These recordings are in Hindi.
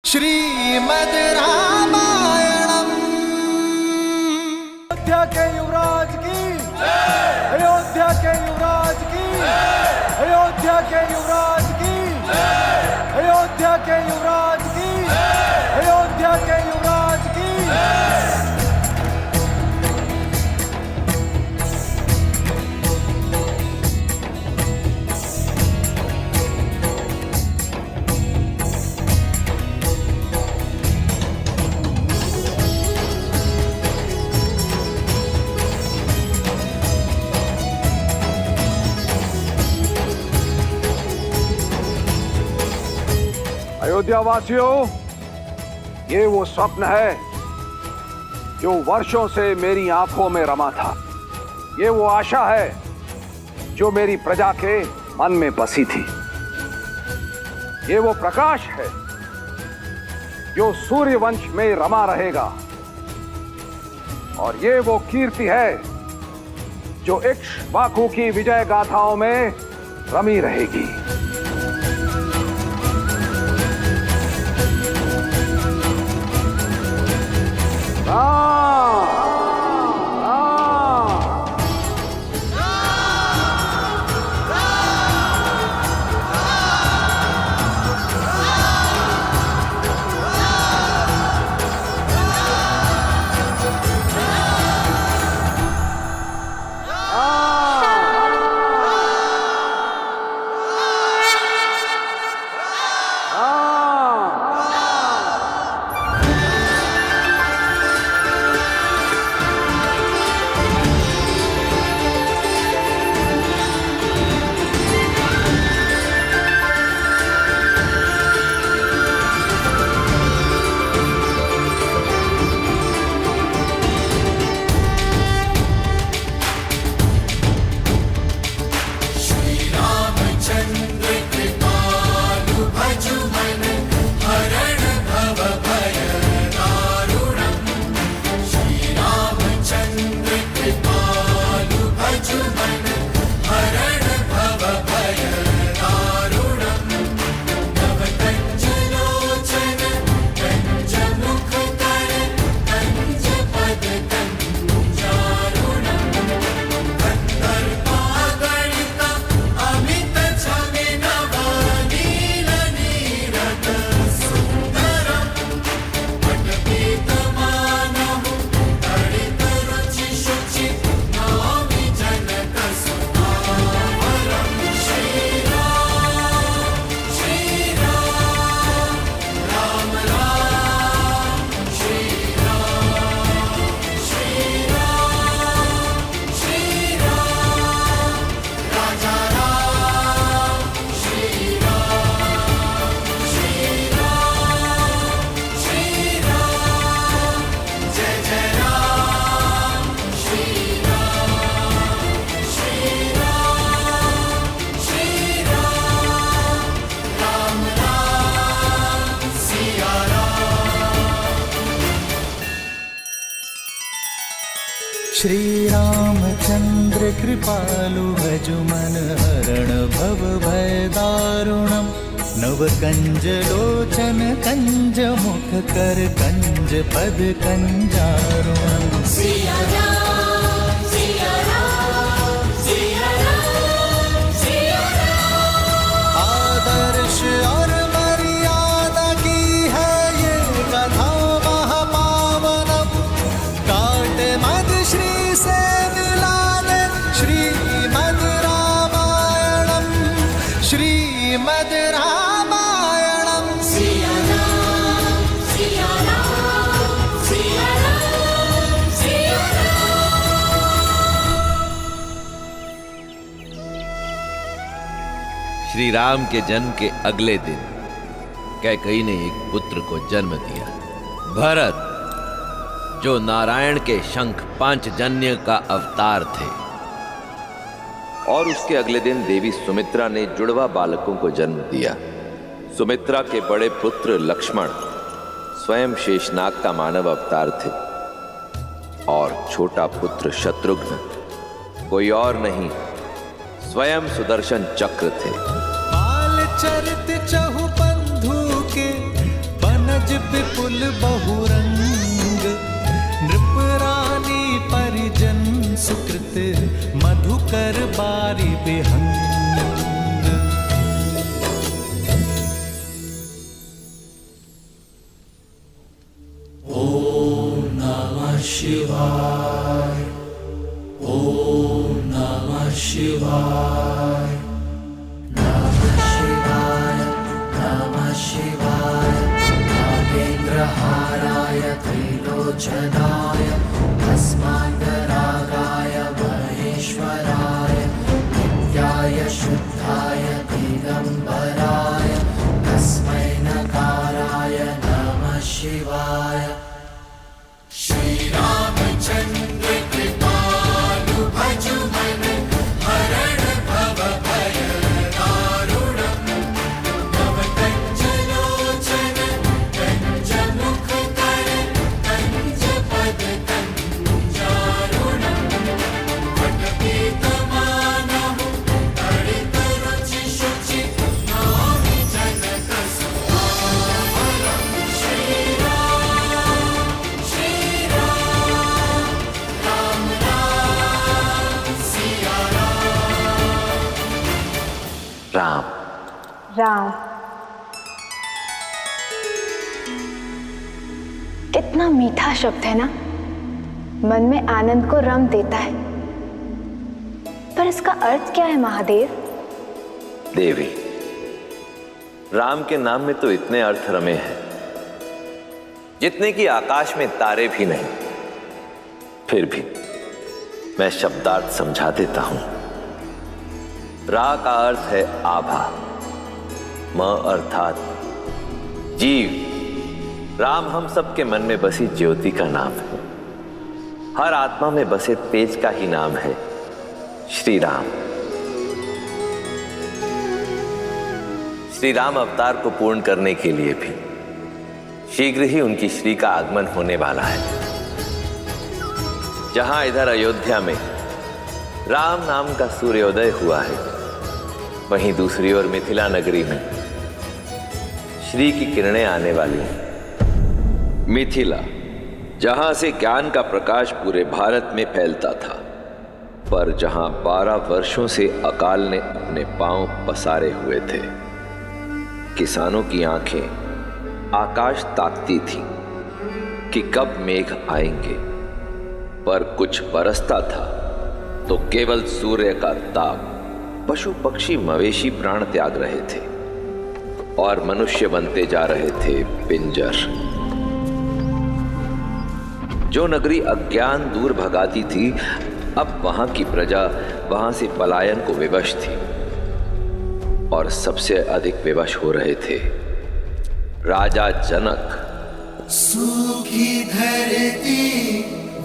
श्रीमद् रामायणम्। अयोध्या के युवराज की, अयोध्या के युवराज की, अयोध्या के युवराज की, अयोध्या के युवराज की, अयोध्या के युवराज की। अयोध्या वासियों, ये वो स्वप्न है जो वर्षों से मेरी आंखों में रमा था। ये वो आशा है जो मेरी प्रजा के मन में बसी थी। ये वो प्रकाश है जो सूर्य वंश में रमा रहेगा। और ये वो कीर्ति है जो इक्ष्वाकु की विजय गाथाओं में रमी रहेगी। श्री रामचंद्र कृपालु भजुमन हरण भव भय दारुणम्। नव कंज लोचन कंज मुख कर कंज पद कंजारुणम्। सिया राम, सिया राम, सिया राम, सिया राम। आदर्श और मर्यादा की है ये कथा महापावनम्। काट मद श्री से मिला दे श्रीमद् रामायणम्। श्रीमद् रामायणम्। सिया राम, सिया राम, सिया राम, सिया राम। श्री राम के जन्म के अगले दिन कैकेयी ने एक पुत्र को जन्म दिया, भरत, जो नारायण के शंख पांचजन्य का अवतार थे। और उसके अगले दिन देवी सुमित्रा ने जुड़वा बालकों को जन्म दिया। सुमित्रा के बड़े पुत्र लक्ष्मण स्वयं शेषनाग का मानव अवतार थे और छोटा पुत्र शत्रुघ्न कोई और नहीं, स्वयं सुदर्शन चक्र थे। बाल चरित चहु बंधु के बन कुल बहुरंग, नृप रानी परिजन सुकृत, मधुकर बारी बिहंग। नागेन्द्रहाराय त्रिलोचनाय भस्मान्तरागाय महेश्वराय नित्याय शुद्धाय दिगम्बराय तस्मै नकाराय नमः शिवाय। श्रीरामचन्द्र कृपालु भजु मन हरण भव भय दारुणम्, नव कंचलोचन कंच मुख कर कंच पद कंचारुणम्, वटपीतमानहु तडित रुचि शुचि नौमि जनक सुहावरम्। श्रीराम श्रीराम राम राम सिया राम। राम। कितना मीठा शब्द है ना, मन में आनंद को रम देता है। पर इसका अर्थ क्या है महादेव? देवी, राम के नाम में तो इतने अर्थ रमे हैं जितने कि आकाश में तारे भी नहीं। फिर भी मैं शब्दार्थ समझा देता हूं। रा का अर्थ है आभा, म अर्थात जीव। राम हम सबके मन में बसी ज्योति का नाम है। हर आत्मा में बसे तेज का ही नाम है श्री राम। श्री राम अवतार को पूर्ण करने के लिए भी शीघ्र ही उनकी श्री का आगमन होने वाला है। जहां इधर अयोध्या में राम नाम का सूर्योदय हुआ है, वहीं दूसरी ओर मिथिला नगरी में श्री की किरणें आने वाली हैं। मिथिला, जहां से ज्ञान का प्रकाश पूरे भारत में फैलता था, पर जहां 12 वर्षों से अकाल ने अपने पांव पसारे हुए थे। किसानों की आंखें आकाश ताकती थीं कि कब मेघ आएंगे, पर कुछ बरसता था तो केवल सूर्य का ताप। पशु पक्षी मवेशी प्राण त्याग रहे थे और मनुष्य बनते जा रहे थे पिंजर। जो नगरी अज्ञान दूर भगाती थी, अब वहां की प्रजा वहां से पलायन को विवश थी। और सबसे अधिक विवश हो रहे थे राजा जनक। सूखी धरती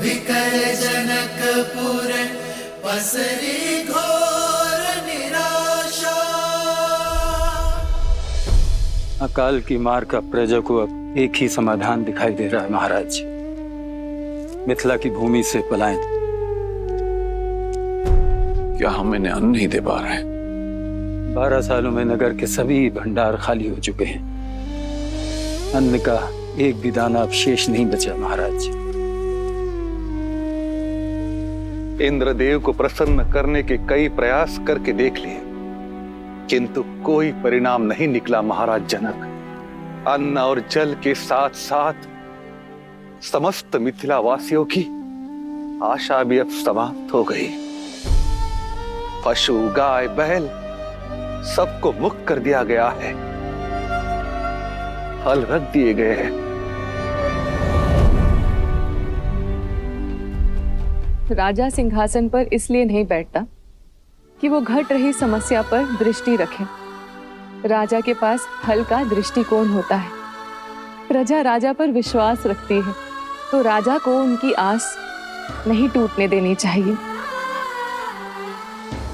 विकल जनकपुर, पसरी घोर निराशा। अकाल की मार का प्रजा को अब एक ही समाधान दिखाई दे रहा है महाराज। मिथिला की भूमि से पलायन। क्या हम इन्हें अन्न नहीं दे पा रहे हैं? 12 सालों में नगर के सभी भंडार खाली हो चुके हैं। अन्न का एक भी दाना अब शेष नहीं बचा महाराज। इंद्रदेव को प्रसन्न करने के कई प्रयास करके देख लिए, किंतु कोई परिणाम नहीं निकला महाराज जनक। अन्न और जल के साथ साथ समस्त मिथिला वासियों की आशा भी अब समाप्त हो गई। पशु गाय बैल सबको मुक्त कर दिया गया है, हल रख दिए गए हैं। राजा सिंहासन पर इसलिए नहीं बैठता कि वो घट रही समस्या पर दृष्टि रखे। राजा के पास हल का दृष्टिकोण होता है। प्रजा राजा पर विश्वास रखती है, तो राजा को उनकी आस नहीं टूटने देनी चाहिए।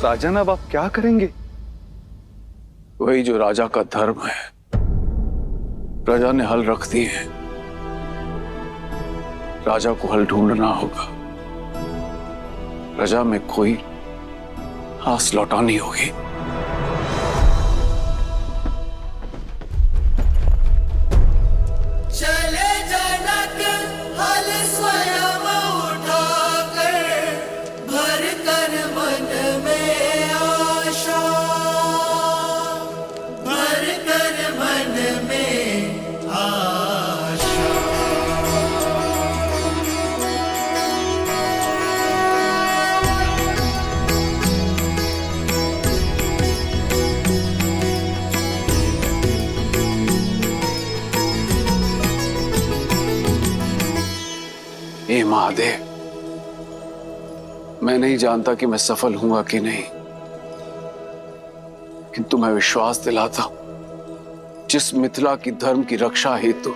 राजन, अब आप क्या करेंगे? वही जो राजा का धर्म है। प्रजा ने हल रख दी है, राजा को हल ढूंढना होगा। प्रजा में कोई आस लौटानी होगी। चले जा हे महादेव, मैं नहीं जानता कि मैं सफल हूंगा कि नहीं, किंतु मैं विश्वास दिलाता हूं, जिस मिथिला की धर्म की रक्षा हेतु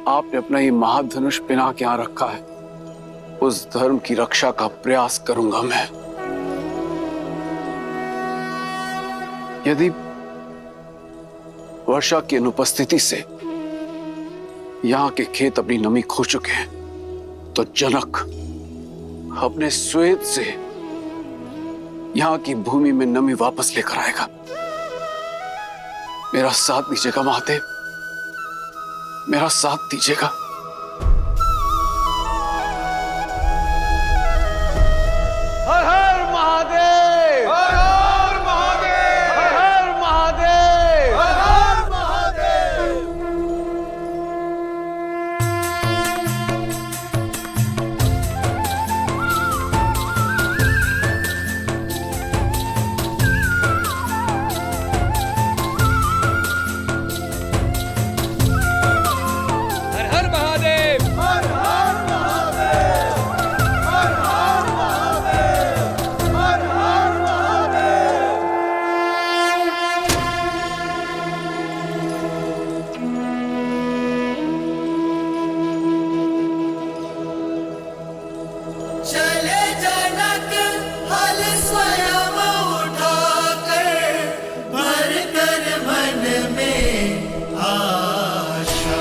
आपने अपना ये महाधनुष पिना के यहां रखा है, उस धर्म की रक्षा का प्रयास करूंगा मैं। यदि वर्षा की अनुपस्थिति से यहां के खेत अपनी नमी खो चुके हैं, तो जनक अपने श्वेत से यहां की भूमि में नमी वापस लेकर आएगा। मेरा साथ दीजिएगा महादेव, मेरा साथ दीजिएगा। हर हर महादेव, हर हर महादेव, हर हर महादेव, हर हर महादेव। चले जनक हल स्वयं उठाकर, भर कर मन में आशा।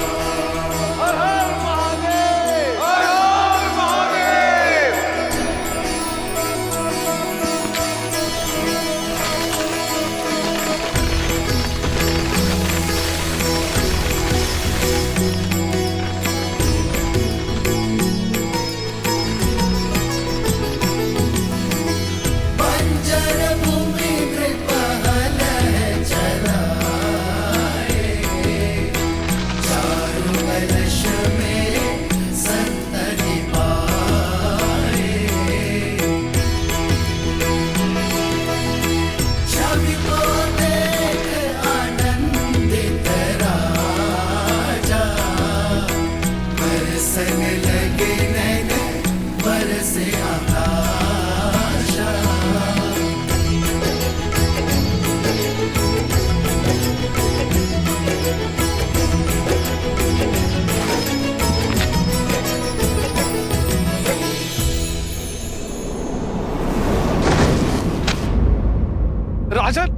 हर हर महादेव, हर हर महादेव। बंजर भूमि कृपहल चलाए, चारु कलश में संतति पाए। छवि को देख आनंदित राजा, बरसने लगे नैन बरसे आकाशा। राजन,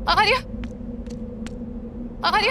आर्य, आर्य,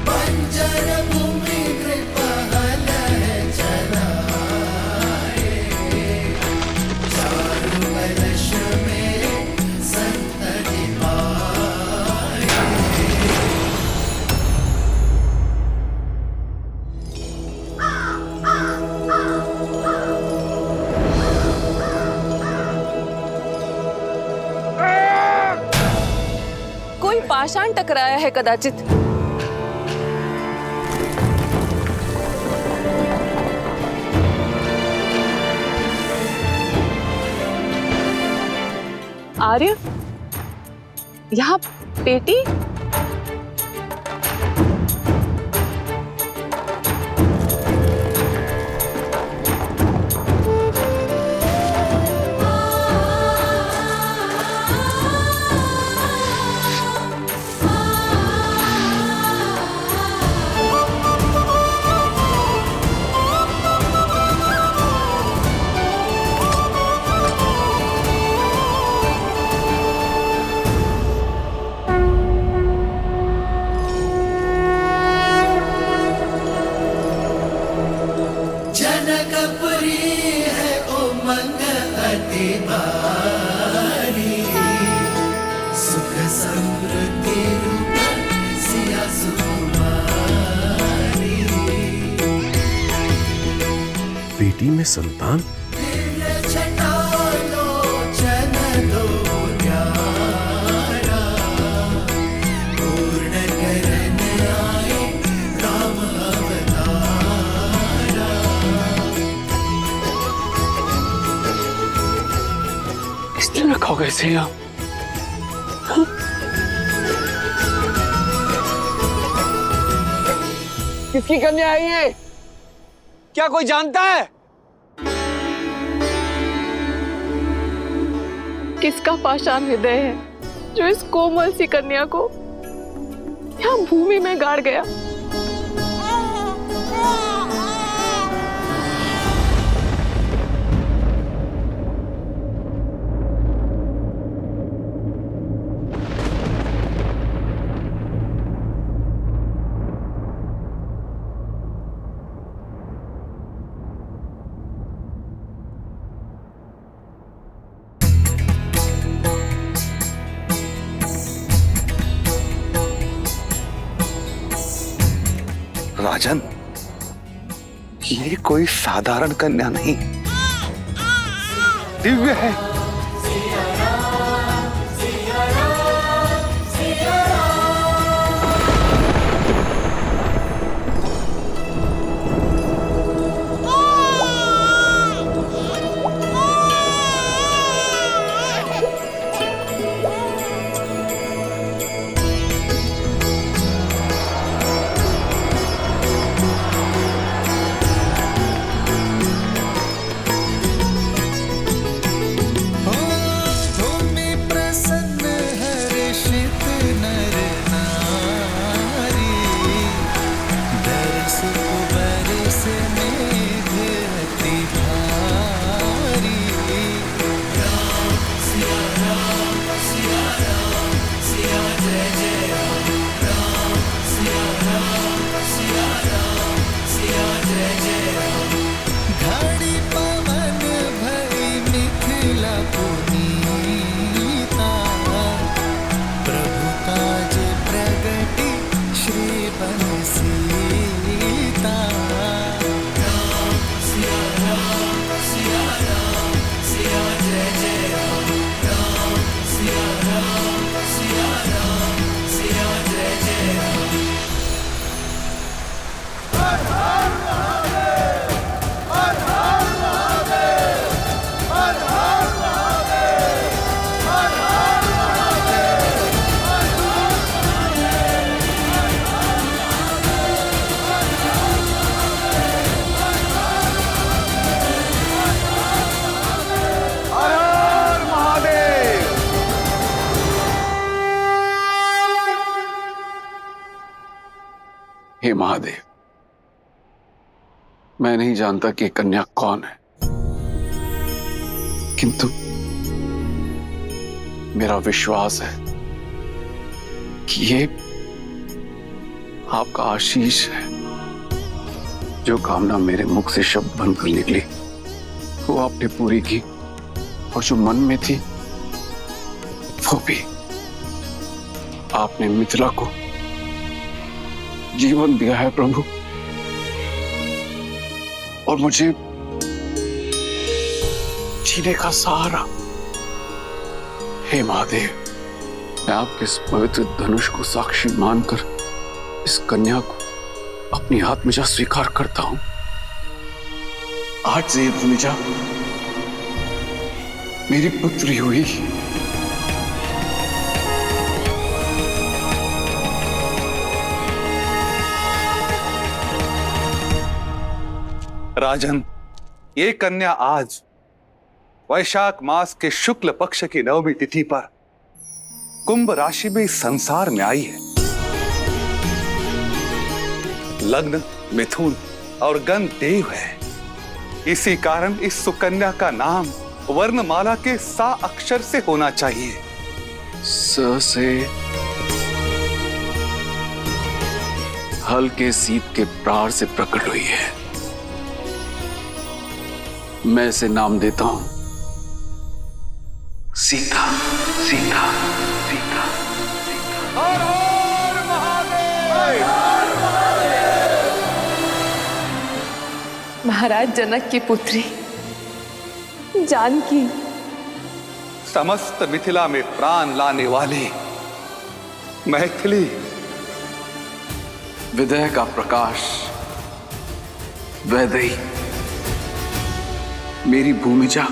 बंजर भूमि कृपहल चलाए, चारु कलश में संतति पाए। कोई पाषाण टकराया है कदाचित। आर्य, यहाँ पेटी? जनकपुरी है उमंग अति भारी, सुख समृद्धि रूप सिया सुकुमारी। बेटी में संतान? दिव्य किस दिन रखोगे इसे यहाँ? किसकी कन्या है ये? क्या कोई जानता है? किसका पाषाण हृदय है जो इस कोमल सी कन्या को यहाँ भूमि में गाड़ गया? राजन, ये कोई साधारण कन्या नहीं, दिव्य है। भूमि प्रसन्न हर्षित नर नारी, दरस बरस मेघ अति भारी। घड़ी पवन भई मिथिला पुनीता, प्रभु काज प्रगति श्री बंसीता। हर हर महादेव। हे महादेव, मैं नहीं जानता कि कन्या कौन है, किंतु मेरा विश्वास है कि ये आपका आशीष है। जो कामना मेरे मुख से शब्द बनकर निकली वो आपने पूरी की, और जो मन में थी वो भी। आपने मिथिला को जीवन दिया है प्रभु, और मुझे जीने का सहारा। हे महादेव, मैं आपके इस पवित्र धनुष को साक्षी मानकर इस कन्या को अपनी आत्मजा स्वीकार करता हूं। आज से ये भूमिजा मेरी पुत्री हुई। राजन, ये कन्या आज वैशाख मास के शुक्ल पक्ष की नवमी तिथि पर कुंभ राशि में इस संसार में आई है। लग्न मिथुन और गण देव है। इसी कारण इस सुकन्या का नाम वर्णमाला के सा अक्षर से होना चाहिए। स से हल्के सीत के प्रार से प्रकट हुई है। मैं इसे नाम देता हूं सीता। सीता सीता हर हर महादेव। महाराज जनक की पुत्री जानकी, समस्त मिथिला में प्राण लाने वाली मैथिली, विदय का प्रकाश, वैदेही, मेरी भूमिजा।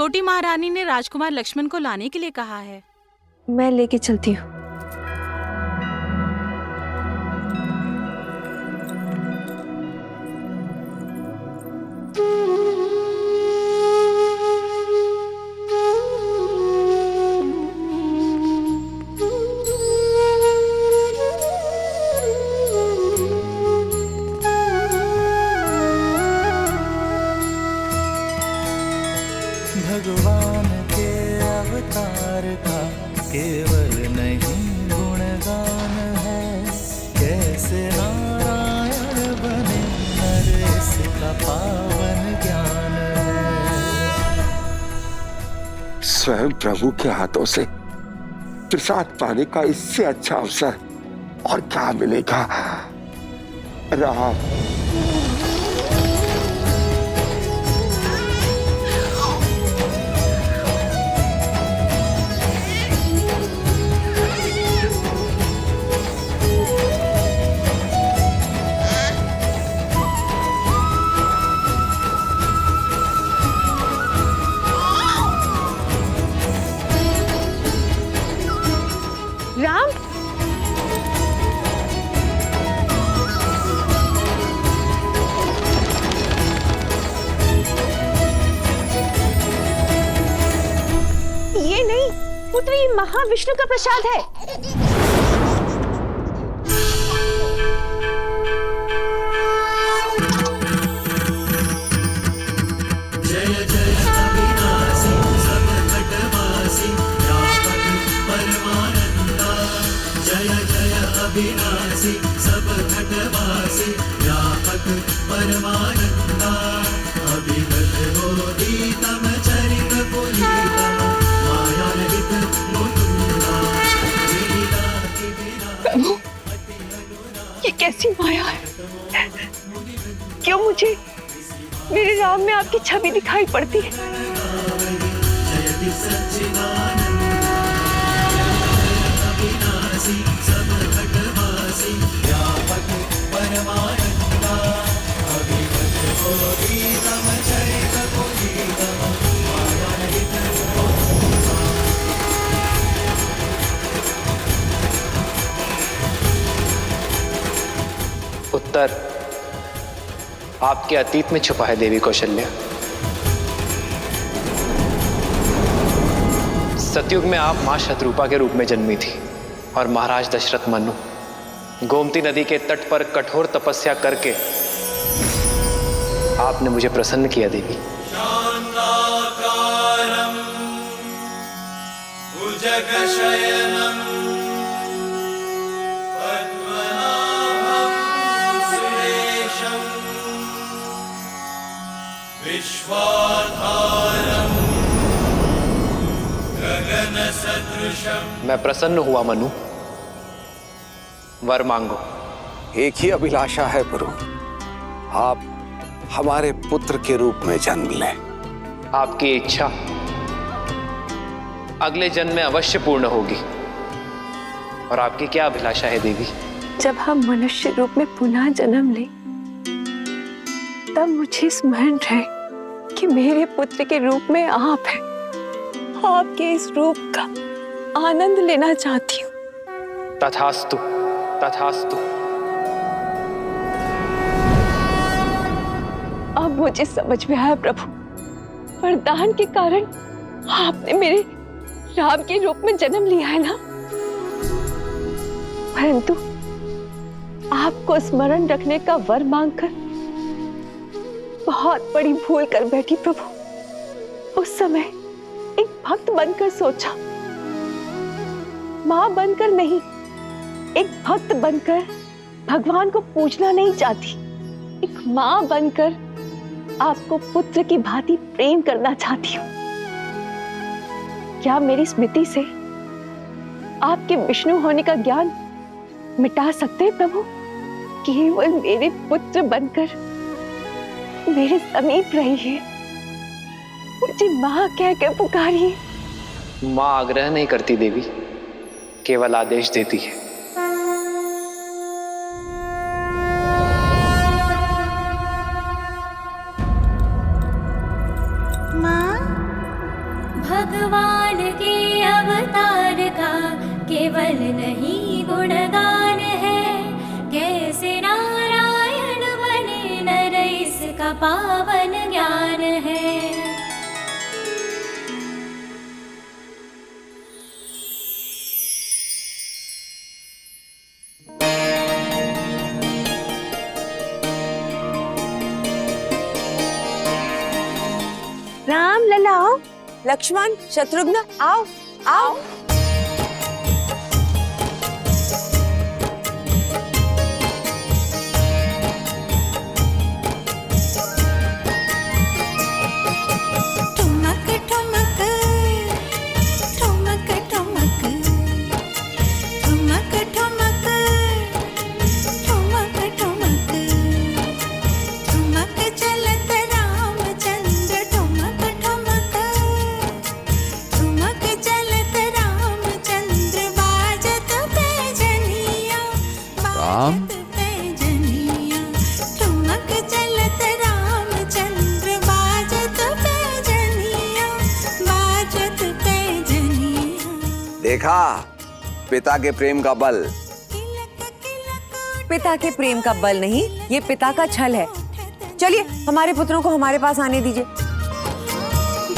छोटी महारानी ने राजकुमार लक्ष्मण को लाने के लिए कहा है। मैं लेके चलती हूँ। भगवान के अवतार का केवल नहीं गुणगान है, कैसे नारायण बने नर इसका पावन ज्ञान है। स्वयं प्रभु के हाथों से प्रसाद पाने का इससे अच्छा अवसर और क्या मिलेगा। राम, राम, ये नहीं पुत्र, ये महाविष्णु का प्रसाद है। जय जय अविनाशी सब घटवासी व्यापक परमानंदा। जय जय अविनाशी सब घटवासी व्यापक परमानंदा। अभिगत बोधितम चरित पुनीतम मायारहित मुकुंदा। प्रभु, ये कैसी माया है? क्यों मुझे मेरे राम में आपकी छवि दिखाई पड़ती है? जयति सच्चिदानंद अविनाशी सब घटवासी व्यापक परमानंदा। अभिगत बोधितम चरित पुनीतम मायारहित उत्तर आपके अतीत में छुपा है देवी कौशल्या। सतयुग में आप मां शतरूपा के रूप में जन्मी थी और महाराज दशरथ मनु गोमती नदी के तट पर कठोर तपस्या करके आपने मुझे प्रसन्न किया देवी। शान्ताकारं भुजगशयनं पद्मनाभं सुरेशं विश्वाधारं गगनसदृशं। मैं प्रसन्न हुआ मनु, वर मांगो। एक ही अभिलाषा है प्रभु, आप हमारे पुत्र के रूप में जन्म लें। आपकी इच्छा अगले जन्म में अवश्य पूर्ण होगी। और आपकी क्या अभिलाषा है देवी? जब हम मनुष्य रूप में पुनः जन्म लें, तब मुझे स्मरण रहे कि मेरे पुत्र के रूप में आप हैं। आपके इस रूप का आनंद लेना चाहती हूँ। तथास्तु, तथास्तु। अब मुझे समझ में आया प्रभु, वरदान के कारण आपने मेरे राम के रूप में जन्म लिया है ना। परंतु आपको स्मरण रखने का वर मांगकर बहुत बड़ी भूल कर बैठी प्रभु। उस समय एक भक्त बनकर सोचा, मां बनकर नहीं, एक भक्त बनकर भगवान को पूजना नहीं चाहती, एक मां बनकर आपको पुत्र की भांति प्रेम करना चाहती हूँ। क्या मेरी स्मृति से आपके विष्णु होने का ज्ञान मिटा सकते हैं प्रभु? केवल मेरे पुत्र बनकर मेरे समीप रहिए, मुझे मां कहकर पुकारिए। मां आग्रह नहीं करती देवी, केवल आदेश देती है। माँ, भगवान के अवतार का केवल नहीं गुणगान है, कैसे नारायण बने नर इसका पावन ज्ञान है। राम लला आओ, लक्ष्मण शत्रुघ्न आओ आओ। ठुमक ठुमक ठुमक ठुमक ठुमक ठुमक ठुमक ठुमक ठुमक चलत रामचंद्र ठुमक ठुमक ठुमक चलत रामचंद्र बाजत पैजनिया बाजत पैजनिया ठुमक चलत रामचंद्र बाजत पैजनिया बाजत पैजनिया। देखा पिता के प्रेम का बल। पिता के प्रेम का बल नहीं, ये पिता का छल है। चलिए हमारे पुत्रों को हमारे पास आने दीजिए।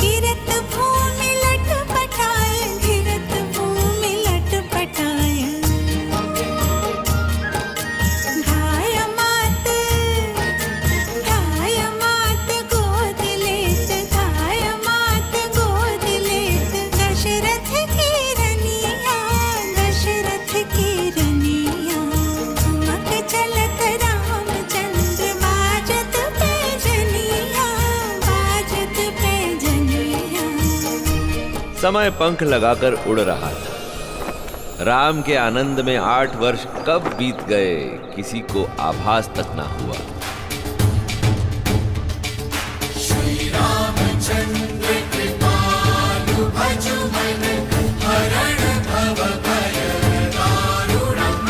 गिरत भूमि लटपटाय, गिरत भूमि लटपटाय, घाय मात गोद लेत, घाय मात गोद लेत, दशरथ की रनिया, दशरथ की रनिया। ठुमक चलत रामचंद्र बाजत पैजनिया, बाजत पैजनिया। समय पंख लगाकर उड़ रहा था। राम के आनंद में 8 वर्ष कब बीत गए किसी को आभास तक ना हुआ। श्री रामचंद्र कृपालु भजु मन हरण भव भय दारुणम्।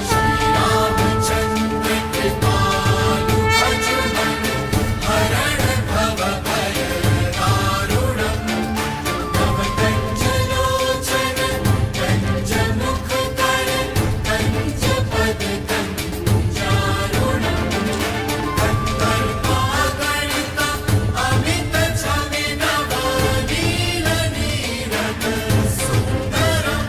श्री रामचंद्र कृपालु भजु मन हरण भव भय दारुणम्। भव कंज लोचन कंज मुख कर कंज पद कंजारुणम्। कंदर्पागणित अमित छविनव नील नीरद सुंदरम्।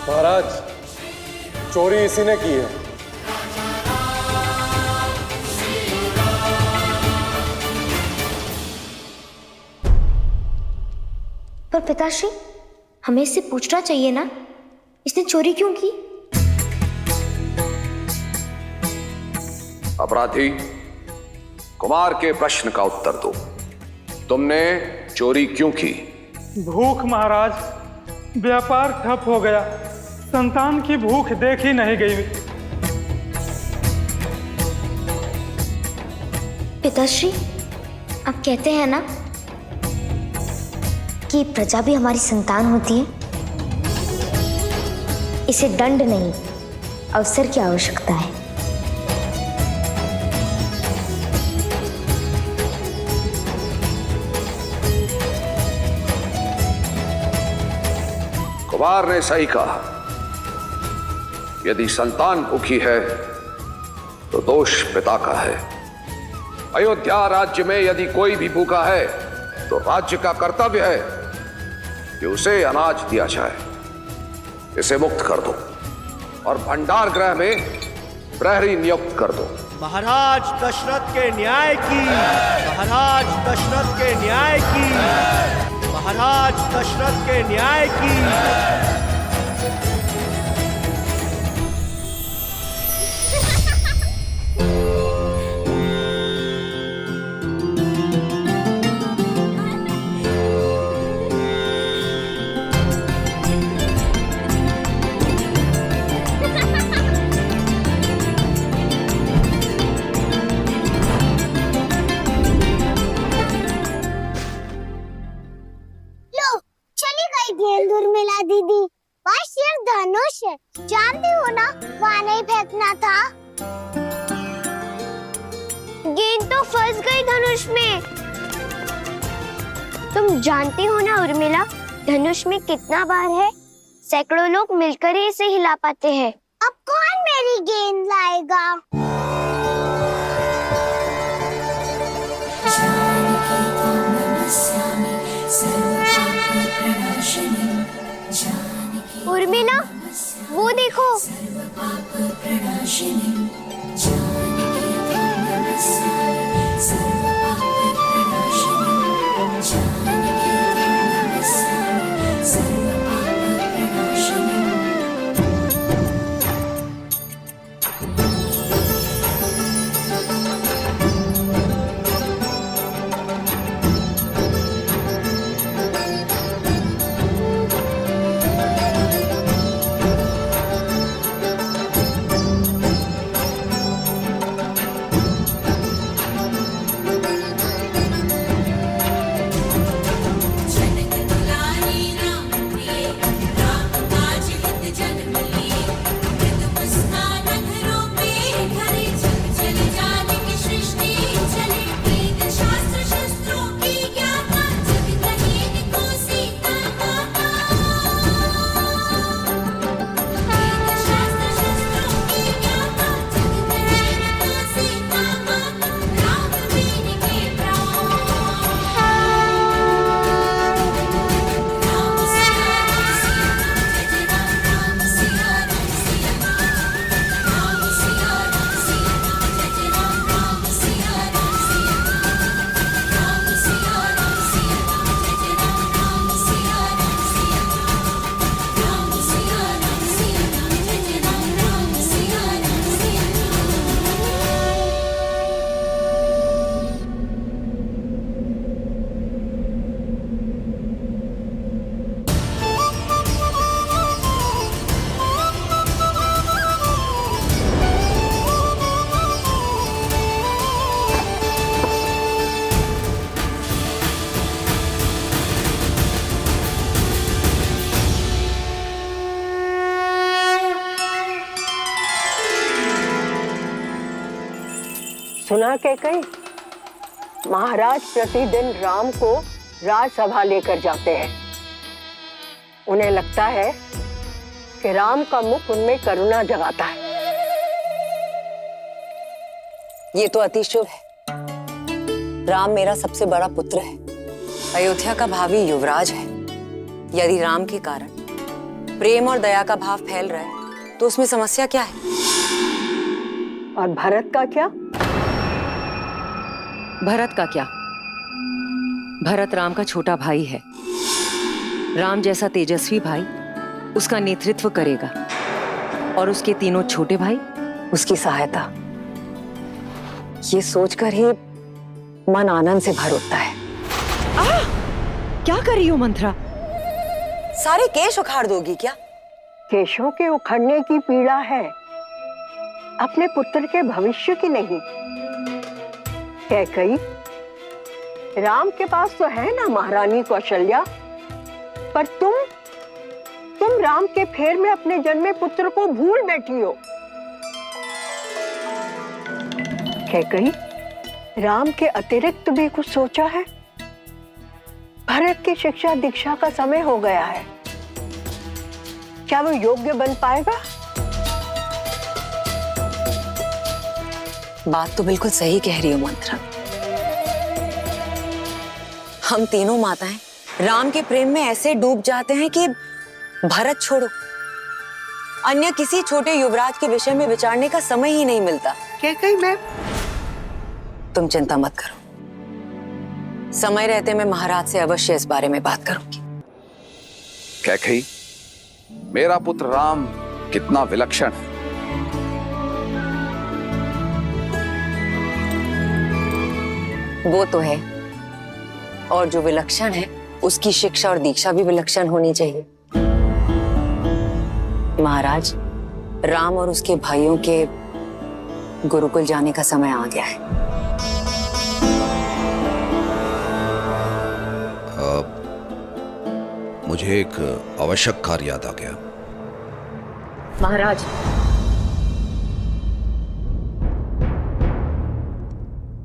महाराज, चोरी इसी ने की है। पर पिताश्री, हमें इससे पूछना चाहिए ना, इसने चोरी क्यों की? अपराधी, कुमार के प्रश्न का उत्तर दो। तुमने चोरी क्यों की? भूख महाराज, व्यापार ठप हो गया, संतान की भूख देखी नहीं गई। पिताश्री, आप कहते हैं ना कि प्रजा भी हमारी संतान होती है। इसे दंड नहीं, अवसर की आवश्यकता है। कुमार ने सही कहा। यदि संतान भूखी है तो दोष पिता का है। अयोध्या राज्य में यदि कोई भी भूखा है तो राज्य का कर्तव्य है कि उसे अनाज दिया जाए। इसे मुक्त कर दो और भंडार गृह में प्रहरी नियुक्त कर दो। महाराज दशरथ के न्याय की, महाराज दशरथ के न्याय की, महाराज दशरथ के न्याय की। था? गेंद तो फंस गई धनुष में। तुम जानती हो ना उर्मिला, धनुष में कितना भार है? सैकड़ों लोग मिलकर ही इसे हिला पाते हैं। अब कौन मेरी गेंद लाएगा? उर्मिला, वो देखो। सुना कैकई, महाराज प्रतिदिन राम को राजसभा लेकर जाते हैं। उन्हें लगता है कि राम का मुख उनमें करुणा जगाता है। ये तो अति शुभ है। राम मेरा सबसे बड़ा पुत्र है, अयोध्या का भावी युवराज है। यदि राम के कारण प्रेम और दया का भाव फैल रहा है तो उसमें समस्या क्या है? और भरत का क्या? भरत का क्या? भरत राम का छोटा भाई है। राम जैसा तेजस्वी भाई उसका नेतृत्व करेगा और उसके तीनों छोटे भाई उसकी सहायता। ये सोचकर ही मन आनंद से भर उठता है। क्या कर रही हो मंत्रा? सारे केश उखाड़ दोगी क्या? केशों के उखड़ने की पीड़ा है, अपने पुत्र के भविष्य की नहीं। कैकई, राम के पास तो है ना महारानी कौशल्या, पर तुम राम के फेर में अपने जन्मे पुत्र को भूल बैठी हो। कैकई, राम के अतिरिक्त भी कुछ सोचा है? भरत की शिक्षा दीक्षा का समय हो गया है, क्या वो योग्य बन पाएगा? बात तो बिल्कुल सही कह रही हो मंत्रा। हम तीनों माताएं राम के प्रेम में ऐसे डूब जाते हैं कि भरत छोड़ो, अन्य किसी छोटे युवराज के विषय में विचारने का समय ही नहीं मिलता। कैकई, मैं तुम चिंता मत करो, समय रहते मैं महाराज से अवश्य इस बारे में बात करूंगी। कैकई, मेरा पुत्र राम कितना विलक्षण है। वो तो है, और जो विलक्षण है उसकी शिक्षा और दीक्षा भी विलक्षण होनी चाहिए। महाराज, राम और उसके भाइयों के गुरुकुल जाने का समय आ गया है। मुझे एक आवश्यक कार्य याद आ गया। महाराज,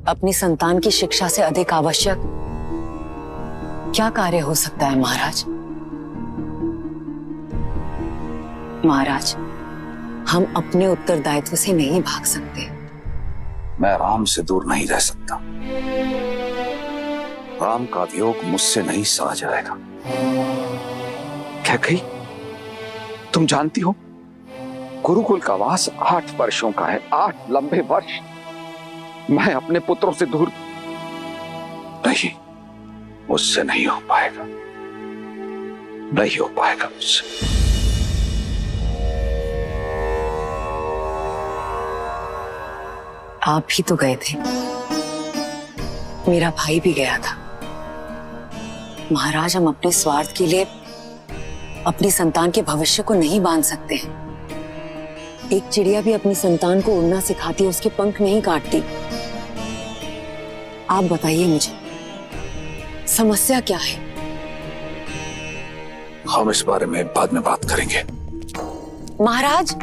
अपनी संतान की शिक्षा से अधिक आवश्यक क्या कार्य हो सकता है महाराज? महाराज, हम अपने उत्तरदायित्व से नहीं भाग सकते। मैं राम से दूर नहीं रह सकता। राम का वियोग मुझसे नहीं सहा जाएगा। क्या कही? तुम जानती हो, गुरुकुल का वास 8 वर्षों का है, 8 लंबे वर्ष। मैं अपने पुत्रों से दूर नहीं, मुझसे नहीं हो पाएगा, नहीं हो पाएगा मुझसे। आप भी तो गए थे, मेरा भाई भी गया था। महाराज, हम अपने स्वार्थ के लिए अपनी संतान के भविष्य को नहीं बांध सकते हैं। एक चिड़िया भी अपनी संतान को उड़ना सिखाती है, उसके पंख नहीं काटती। आप बताइए मुझे, समस्या क्या है? हम इस बारे में बाद में बात करेंगे। महाराज,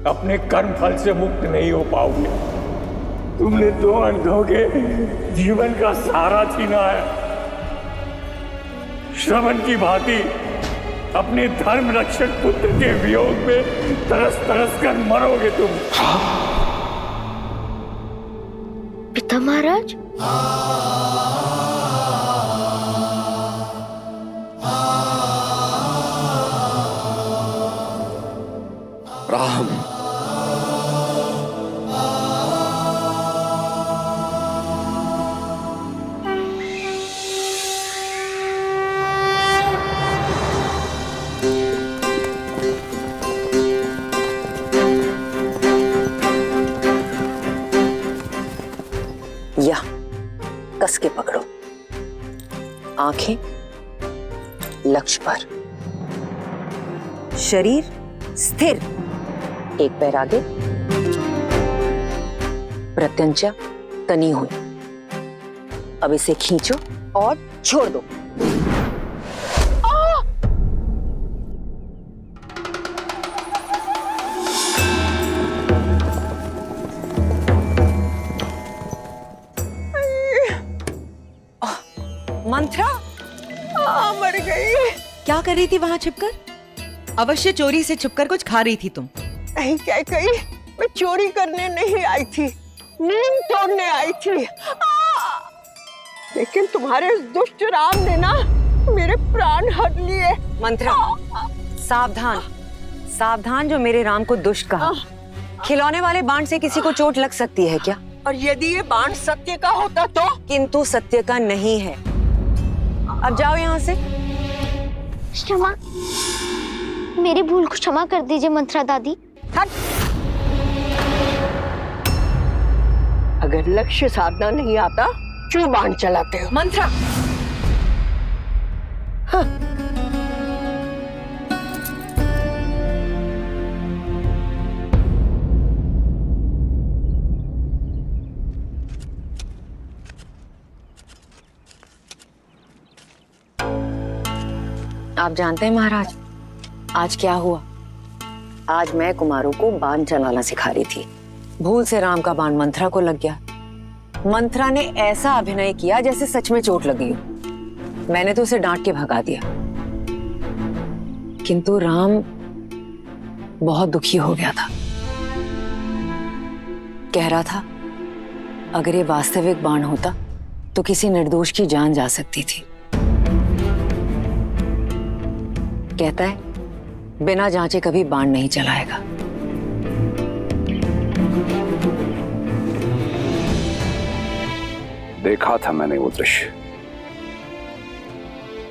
अपने कर्म फल से मुक्त नहीं हो पाओगे। तुमने 2 अंधों के जीवन का सहारा छीना है। श्रवण की भांति अपने धर्म रक्षक पुत्र के वियोग में तरस तरस कर मरोगे तुम। पिता महाराज, राम, या कस के पकड़ो, आंखें लक्ष्य पर, शरीर स्थिर, एक पैर आगे, प्रत्यंचा तनी हुई। अब इसे खींचो और छोड़ दो। मंत्रा, मर गई। क्या कर रही थी वहां छिपकर? अवश्य चोरी से छुपकर कुछ खा रही थी तुम। नहीं क्या कही, मैं चोरी करने नहीं आई थी, नींद तोड़ने आई थी। लेकिन तुम्हारे इस दुष्ट राम ने ना मेरे प्राण हर लिए। मंत्रा, सावधान, सावधान, जो मेरे राम को दुष्ट कहा। खिलौने वाले बाण से किसी को चोट लग सकती है क्या? और यदि ये बाण सत्य का होता तो? किंतु सत्य का नहीं है। अब जाओ यहाँ से। क्षमा, मेरी भूल को क्षमा कर दीजिए मंत्रा दादी। अगर लक्ष्य साधना नहीं आता, क्यों बाण चलाते हो? मंत्रा, हाँ। आप जानते हैं महाराज, आज क्या हुआ? आज मैं कुमारों को बाण चलाना सिखा रही थी। भूल से राम का बाण मंत्रा को लग गया। मंत्रा ने ऐसा अभिनय किया जैसे सच में चोट लगी हो। मैंने तो उसे डांट के भगा दिया, किंतु राम बहुत दुखी हो गया था। कह रहा था अगर ये वास्तविक बाण होता तो किसी निर्दोष की जान जा सकती थी। कहता है बिना जांचे कभी बाण नहीं चलाएगा। देखा था मैंने वो दृश्य।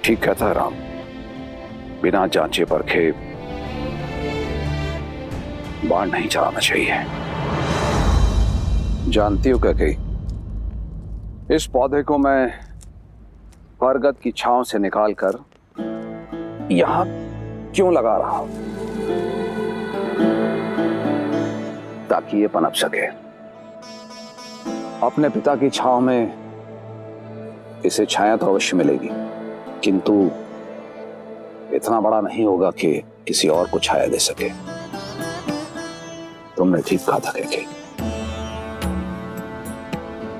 ठीक कहता राम, बिना जांचे परखे बाण नहीं चलाना चाहिए। जानती हो क्या कही, इस पौधे को मैं बरगद की छांव से निकालकर यहां क्यों लगा रहा हूं? ताकि ये पनप सके। अपने पिता की छांव में इसे छाया तो अवश्य मिलेगी, किंतु इतना बड़ा नहीं होगा कि किसी और को छाया दे सके। तुमने ठीक कहा था कैकेयी।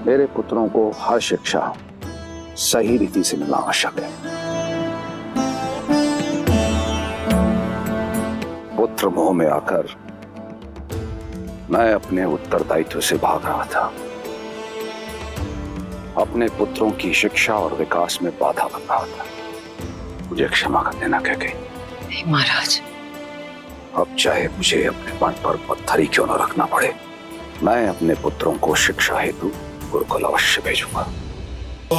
मेरे पुत्रों को हर शिक्षा सही रीति से मिलना आवश्यक है। पुत्र मोह में आकर मैं अपने उत्तरदायित्व से भाग रहा था, अपने पुत्रों की शिक्षा और विकास में बाधा बन रहा था। मुझे क्षमा कर देना कैकेयी। महाराज, अब चाहे मुझे अपने मन पर पत्थर ही क्यों न रखना पड़े, मैं अपने पुत्रों को शिक्षा हेतु गुरुकुल अवश्य भेजूंगा। ॐ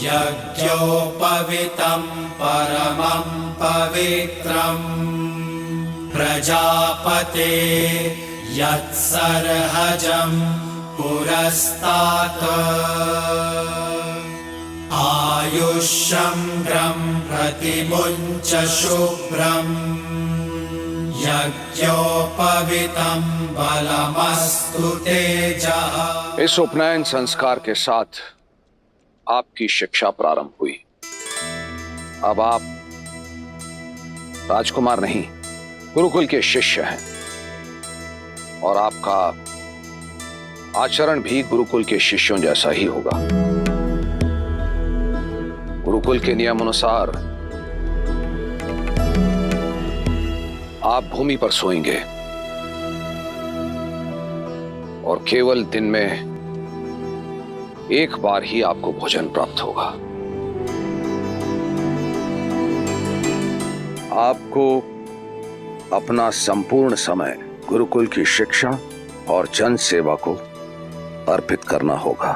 यज्ञोपवीतं परमं पवित्रं प्रजापते यत्सर्हजं पुरस्तात् आयुष्यं प्रतिमुञ्च शुभ्रं यज्ञोपवीतं बलमस्तु तेजः। इस उपनयन संस्कार के साथ आपकी शिक्षा प्रारंभ हुई। अब आप राजकुमार नहीं, गुरुकुल के शिष्य हैं और आपका आचरण भी गुरुकुल के शिष्यों जैसा ही होगा। गुरुकुल के नियम अनुसार आप भूमि पर सोएंगे और केवल दिन में एक बार ही आपको भोजन प्राप्त होगा। आपको अपना संपूर्ण समय गुरुकुल की शिक्षा और जन सेवा को अर्पित करना होगा।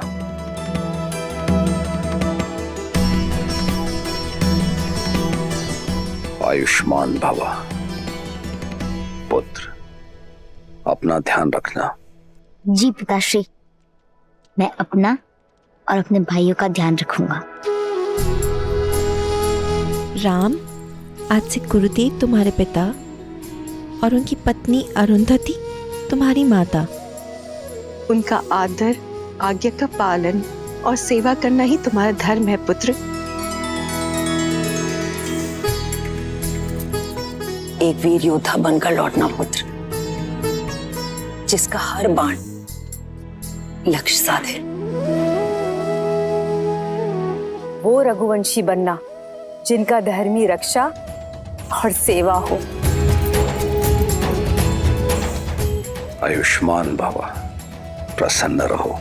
आयुष्मान भव। पुत्र, अपना ध्यान रखना। जी पिताश्री, मैं अपना और अपने भाइयों का ध्यान रखूंगा। राम, आज से गुरुदेव तुम्हारे पिता और उनकी पत्नी अरुंधति तुम्हारी माता। उनका आदर, आज्ञा का पालन और सेवा करना ही तुम्हारा धर्म है पुत्र। एक वीर योद्धा बनकर लौटना पुत्र, जिसका हर बाण लक्ष्य साधे। वो रघुवंशी बनना जिनका धर्मी रक्षा और सेवा हो। आयुष्मान भव, प्रसन्न रहो।